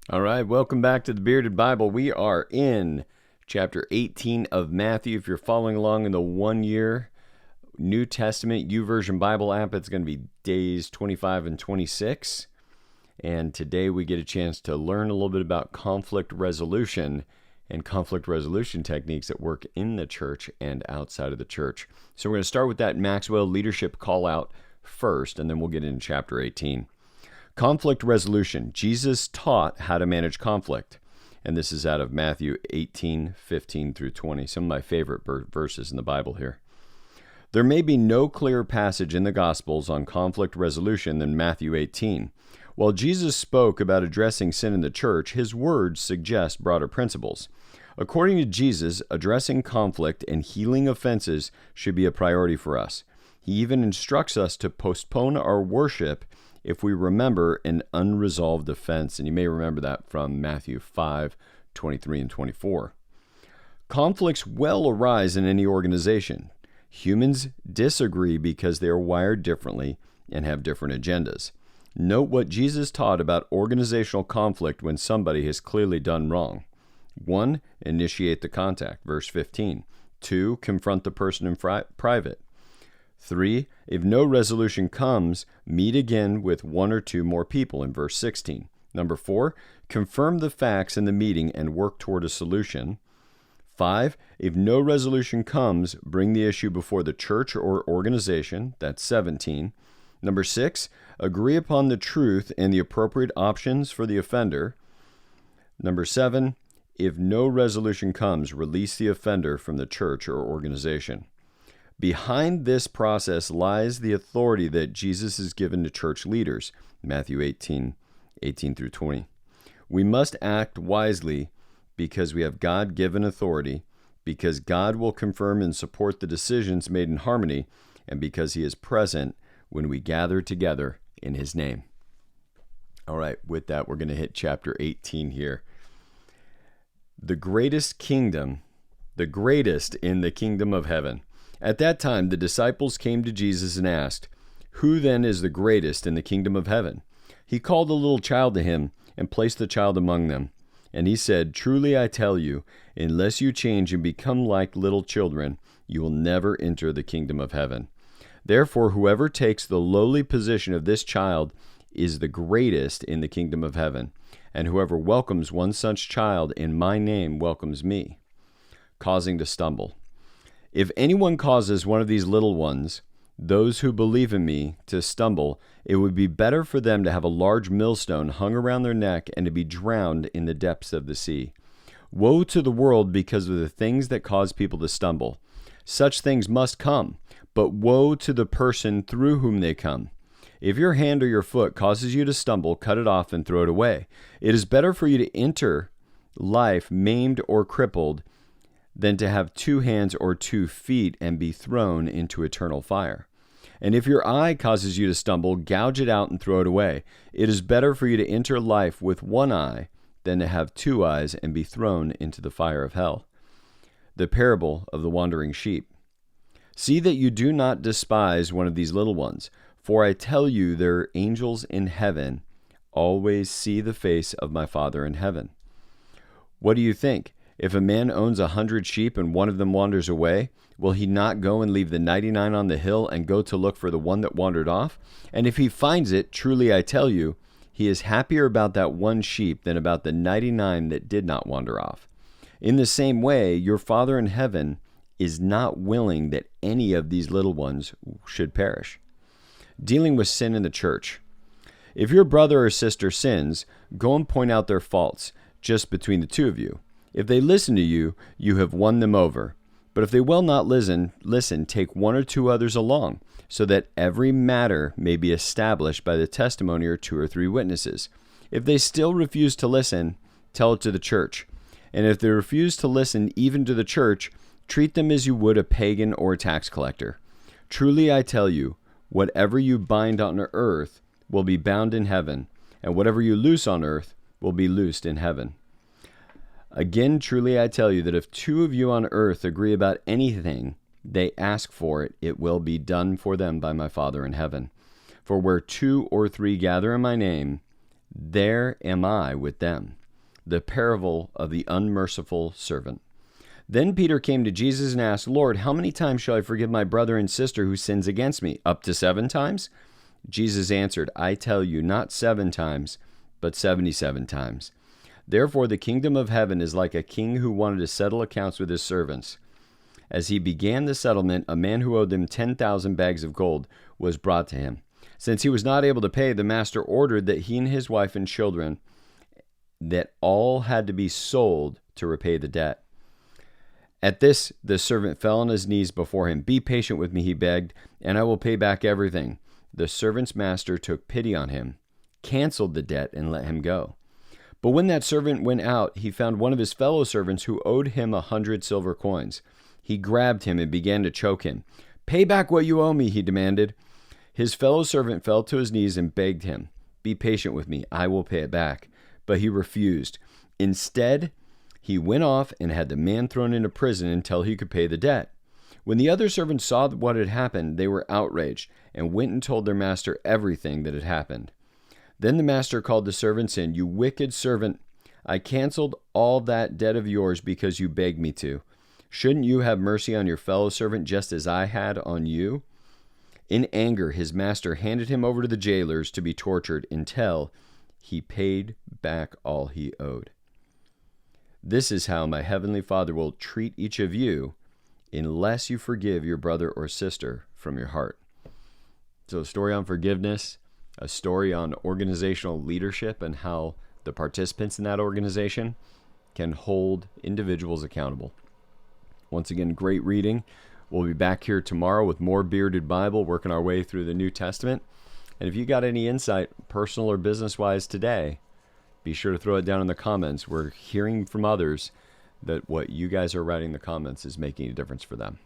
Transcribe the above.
All right, welcome back to the Bearded Bible. We are in chapter 18 of Matthew. If you're following along in the 1-year New Testament YouVersion Bible app, it's going to be days 25 and 26. And today we get a chance to learn a little bit about conflict resolution and conflict resolution techniques that work in the church and outside of the church. So we're going to start with that Maxwell Leadership call out first, and then we'll get into chapter 18. Conflict resolution. Jesus taught how to manage conflict. And this is out of Matthew 18, 15 through 20. Some of my favorite verses in the Bible here. There may be no clearer passage in the Gospels on conflict resolution than Matthew 18. While Jesus spoke about addressing sin in the church, his words suggest broader principles. According to Jesus, addressing conflict and healing offenses should be a priority for us. He even instructs us to postpone our worship if we remember an unresolved offense. And you may remember that from Matthew 5, 23 and 24. Conflicts will arise in any organization. Humans disagree because they are wired differently and have different agendas. Note what Jesus taught about organizational conflict when somebody has clearly done wrong. 1. Initiate the contact, verse 15. 2. Confront the person in private. 3. If no resolution comes, meet again with 1 or 2 more people in verse 16. Number 4, confirm the facts in the meeting and work toward a solution. 5, if no resolution comes, bring the issue before the church or organization. That's 17. Number 6, agree upon the truth and the appropriate options for the offender. Number 7, if no resolution comes, release the offender from the church or organization. Behind this process lies the authority that Jesus has given to church leaders, Matthew 18 through 20. We must act wisely because we have God-given authority, because God will confirm and support the decisions made in harmony, and because he is present when we gather together in his name. All right, with that, we're going to hit chapter 18 here. The greatest in the kingdom of heaven. At that time, the disciples came to Jesus and asked, "Who then is the greatest in the kingdom of heaven?" He called a little child to him and placed the child among them. And he said, "Truly I tell you, unless you change and become like little children, you will never enter the kingdom of heaven. Therefore, whoever takes the lowly position of this child is the greatest in the kingdom of heaven. And whoever welcomes one such child in my name welcomes me." Causing to stumble. If anyone causes one of these little ones, those who believe in me, to stumble, it would be better for them to have a large millstone hung around their neck and to be drowned in the depths of the sea. Woe to the world because of the things that cause people to stumble. Such things must come, but woe to the person through whom they come. If your hand or your foot causes you to stumble, cut it off and throw it away. It is better for you to enter life maimed or crippled than to have 2 hands or 2 feet and be thrown into eternal fire. And if your eye causes you to stumble, gouge it out and throw it away. It is better for you to enter life with 1 eye than to have 2 eyes and be thrown into the fire of hell. The parable of the wandering sheep. See that you do not despise one of these little ones, for I tell you their angels in heaven always see the face of my Father in heaven. What do you think? If a man owns 100 sheep and one of them wanders away, will he not go and leave the 99 on the hill and go to look for the one that wandered off? And if he finds it, truly I tell you, he is happier about that one sheep than about the 99 that did not wander off. In the same way, your Father in heaven is not willing that any of these little ones should perish. Dealing with sin in the church. If your brother or sister sins, go and point out their faults just between the 2 of you. If they listen to you, you have won them over. But if they will not listen, take 1 or 2 others along, so that every matter may be established by the testimony of 2 or 3 witnesses. If they still refuse to listen, tell it to the church. And if they refuse to listen even to the church, treat them as you would a pagan or a tax collector. Truly I tell you, whatever you bind on earth will be bound in heaven, and whatever you loose on earth will be loosed in heaven. Again, truly I tell you that if 2 of you on earth agree about anything they ask for it, it will be done for them by my Father in heaven. For where 2 or 3 gather in my name, There am I with them. The parable of the unmerciful servant. Then Peter came to Jesus and asked, Lord, how many times shall I forgive my brother and sister who sins against me? Up to 7 times? Jesus answered, I tell you, not 7 times, but 77 times. Therefore the kingdom of heaven is like a king who wanted to settle accounts with his servants. As he began the settlement, a man who owed him 10,000 bags of gold was brought to him. Since he was not able to pay, the master ordered that he and his wife and children, that all had to be sold to repay the debt. At this, the servant fell on his knees before him. Be patient with me, he begged, and I will pay back everything. The servant's master took pity on him, canceled the debt, and let him go. But when that servant went out, he found one of his fellow servants who owed him 100 silver coins. He grabbed him and began to choke him. Pay back what you owe me, he demanded. His fellow servant fell to his knees and begged him, Be patient with me, I will pay it back. But he refused. Instead, he went off and had the man thrown into prison until he could pay the debt. When the other servants saw what had happened, they were outraged and went and told their master everything that had happened. Then the master called the servants in. You wicked servant, I canceled all that debt of yours because you begged me to. Shouldn't you have mercy on your fellow servant just as I had on you? In anger, his master handed him over to the jailers to be tortured until he paid back all he owed. This is how my heavenly Father will treat each of you unless you forgive your brother or sister from your heart. So a story on forgiveness, a story on organizational leadership and how the participants in that organization can hold individuals accountable. Once again, great reading. We'll be back here tomorrow with more Bearded Bible, working our way through the New Testament. And if you got any insight, personal or business-wise today, be sure to throw it down in the comments. We're hearing from others that what you guys are writing in the comments is making a difference for them.